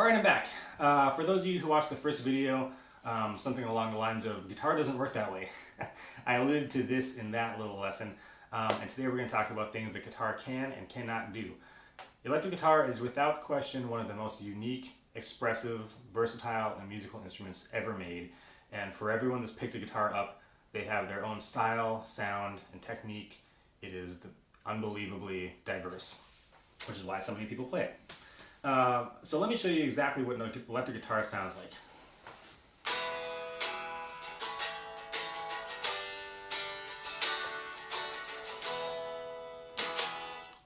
Alright, I'm back. For those of you who watched the first video, something along the lines of guitar doesn't work that way. I alluded to this in that little lesson, and today we're going to talk about things that guitar can and cannot do. Electric guitar is without question one of the most unique, expressive, versatile, and musical instruments ever made. And for everyone that's picked a guitar up, they have their own style, sound, and technique. It is unbelievably diverse, which is why so many people play it. So let me show you exactly what an electric guitar sounds like.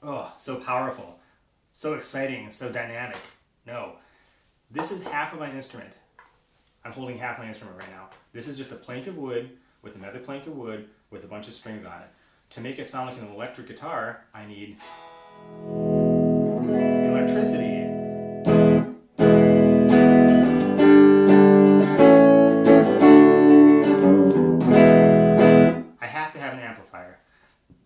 Oh, so powerful, so exciting, so dynamic. No, this is half of my instrument. I'm holding half my instrument right now. This is just a plank of wood with another plank of wood with a bunch of strings on it. To make it sound like an electric guitar, I need electricity. I have to have an amplifier.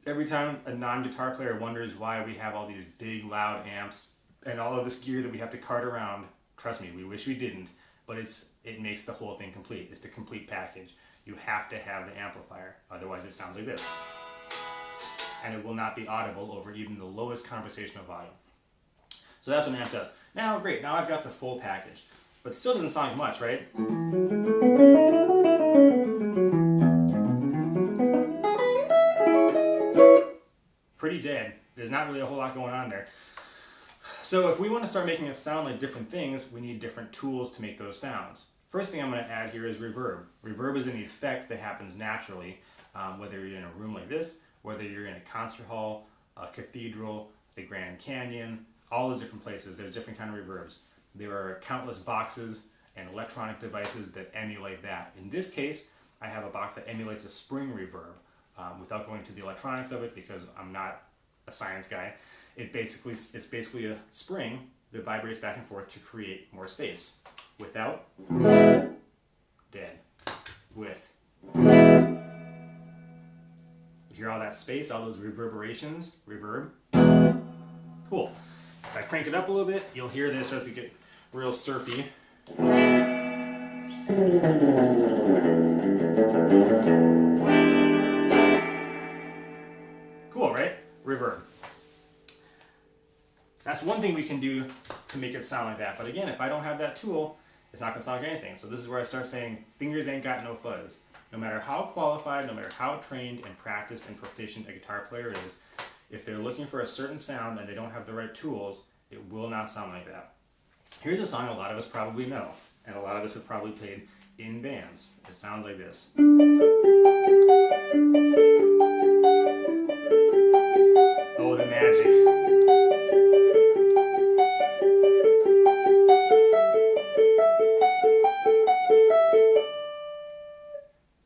Every time a non-guitar player wonders why we have all these big loud amps and all of this gear that we have to cart around, trust me, we wish we didn't, but it makes the whole thing complete. It's the complete package. You have to have the amplifier, otherwise it sounds like this. And it will not be audible over even the lowest conversational volume. So that's what an amp does. Now, great, now I've got the full package, but it still doesn't sound like much, right? Pretty dead. There's not really a whole lot going on there. So if we want to start making it sound like different things, we need different tools to make those sounds. First thing I'm going to add here is reverb. Reverb is an effect that happens naturally, whether you're in a room like this, whether you're in a concert hall, a cathedral, the Grand Canyon, all those different places. There's different kind of reverbs. There are countless boxes and electronic devices that emulate that. In this case, I have a box that emulates a spring reverb. Without going to the electronics of it, because I'm not a science guy, it's basically a spring that vibrates back and forth to create more space. Without, dead. With. You hear all that space, all those reverberations, reverb. Cool. If I crank it up a little bit, you'll hear this as it get real surfy. Cool, right? Reverb. That's one thing we can do to make it sound like that. But again, if I don't have that tool, it's not going to sound like anything. So this is where I start saying, fingers ain't got no fuzz. No matter how qualified, no matter how trained and practiced and proficient a guitar player is, if they're looking for a certain sound and they don't have the right tools, it will not sound like that. Here's a song a lot of us probably know, and a lot of us have probably played in bands. It sounds like this. Oh, the magic.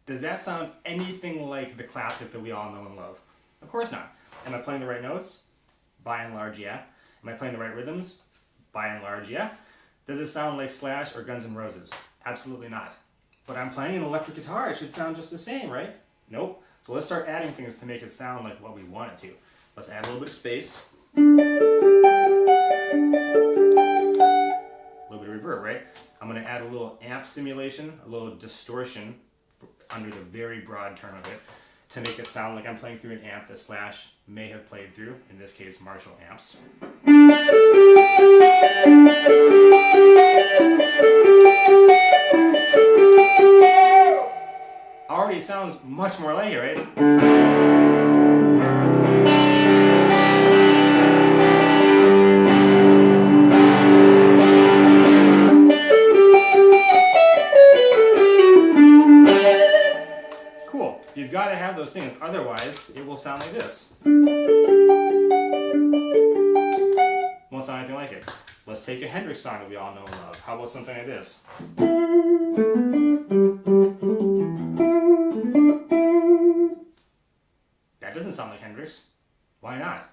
Does that sound anything like the classic that we all know and love? Of course not. Am I playing the right notes? By and large, yeah. Am I playing the right rhythms? By and large, yeah. Does it sound like Slash or Guns N' Roses? Absolutely not. But I'm playing an electric guitar. It should sound just the same, right? Nope. So let's start adding things to make it sound like what we want it to. Let's add a little bit of space. A little bit of reverb, right? I'm going to add a little amp simulation, a little distortion under the very broad term of it, to make it sound like I'm playing through an amp that Slash may have played through, in this case Marshall amps. Already sounds much more like it, right? Cool. You've got to have those things, otherwise it will sound like this. Won't sound anything like it. Let's take a Hendrix song that we all know and love. How about something like this? That doesn't sound like Hendrix. Why not?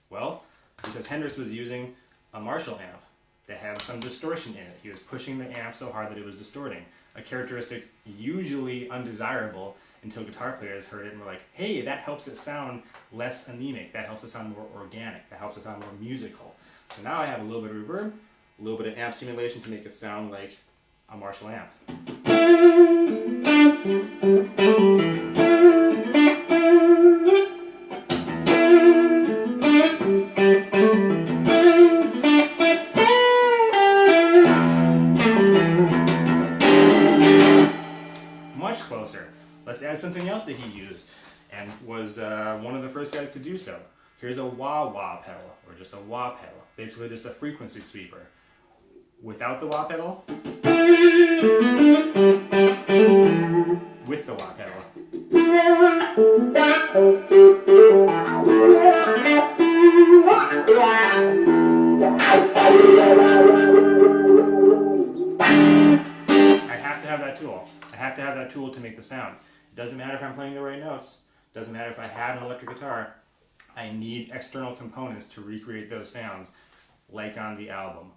Well, because Hendrix was using a Marshall amp that had some distortion in it. He was pushing the amp so hard that it was distorting. A characteristic usually undesirable until guitar players heard it and were like, hey, that helps it sound less anemic. That helps it sound more organic. That helps it sound more musical. So now I have a little bit of reverb, A little bit of amp simulation to make it sound like a Marshall amp. Much closer. Let's add something else that he used and was one of the first guys to do so. Here's a wah-wah pedal, or just a wah pedal. Basically just a frequency sweeper. Without the wah pedal, with the wah pedal. I have to have that tool. I have to have that tool to make the sound. It doesn't matter if I'm playing the right notes. It doesn't matter if I have an electric guitar. I need external components to recreate those sounds, like on the album.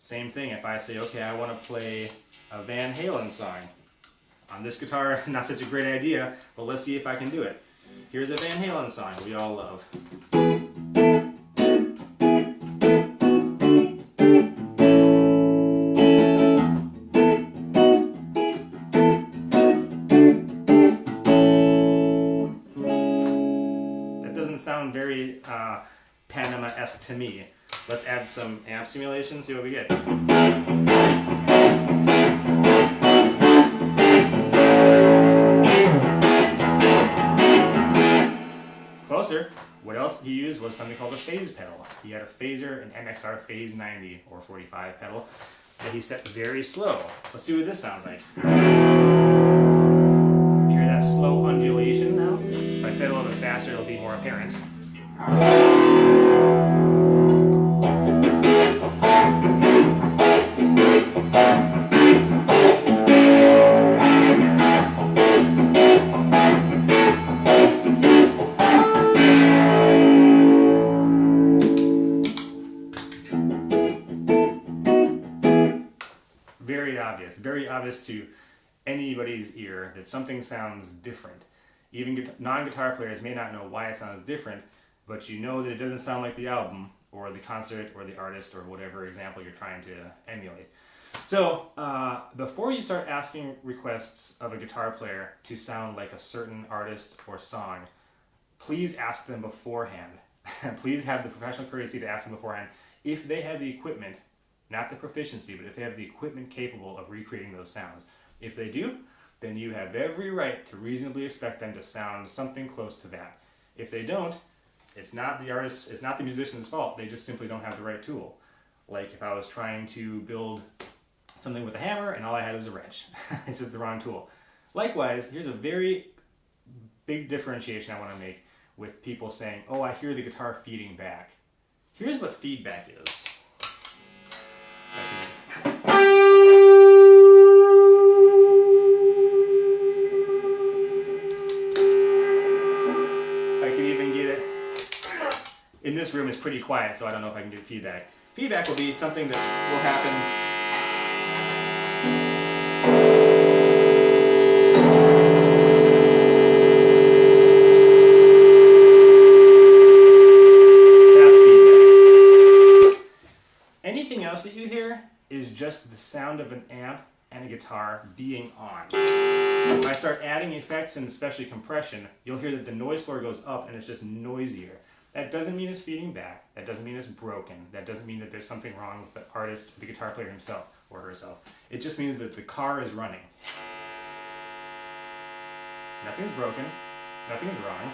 Same thing if I say, okay, I want to play a Van Halen song. On this guitar, not such a great idea, but let's see if I can do it. Here's a Van Halen song we all love. That doesn't sound very Panama-esque to me. Let's add some amp simulation, see what we get. Closer. What else he used was something called a phase pedal. He had a phaser, an MXR Phase 90 or 45 pedal that he set very slow. Let's see what this sounds like. You hear that slow undulation now? If I set it a little bit faster, it'll be more apparent. Very obvious to anybody's ear that something sounds different. Even non-guitar players may not know why it sounds different, but you know that it doesn't sound like the album or the concert or the artist or whatever example you're trying to emulate. So before you start asking requests of a guitar player to sound like a certain artist or song, please ask them beforehand. Please have the professional courtesy to ask them beforehand if they have the equipment, not the proficiency, but if they have the equipment capable of recreating those sounds. If they do, then you have every right to reasonably expect them to sound something close to that. If they don't, it's not the artist, it's not the musician's fault. They just simply don't have the right tool. Like if I was trying to build something with a hammer and all I had was a wrench. It's just the wrong tool. Likewise, here's a very big differentiation I want to make with people saying, oh, I hear the guitar feeding back. Here's what feedback is. I can even get it. In this room, it's pretty quiet, so I don't know if I can get feedback. Feedback will be something that will happen. Anything else that you hear is just the sound of an amp and a guitar being on. If I start adding effects and especially compression, you'll hear that the noise floor goes up and it's just noisier. That doesn't mean it's feeding back. That doesn't mean it's broken. That doesn't mean that there's something wrong with the artist, the guitar player himself or herself. It just means that the car is running. Nothing's broken. Nothing's wrong.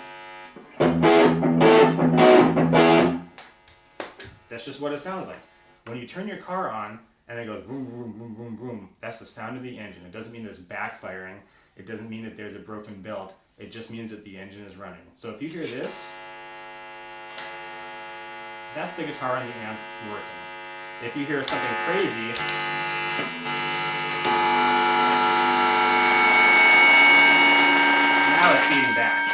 That's just what it sounds like. When you turn your car on and it goes vroom, vroom, vroom, vroom, vroom, that's the sound of the engine. It doesn't mean there's backfiring. It doesn't mean that there's a broken belt. It just means that the engine is running. So if you hear this, that's the guitar and the amp working. If you hear something crazy, now it's feeding back.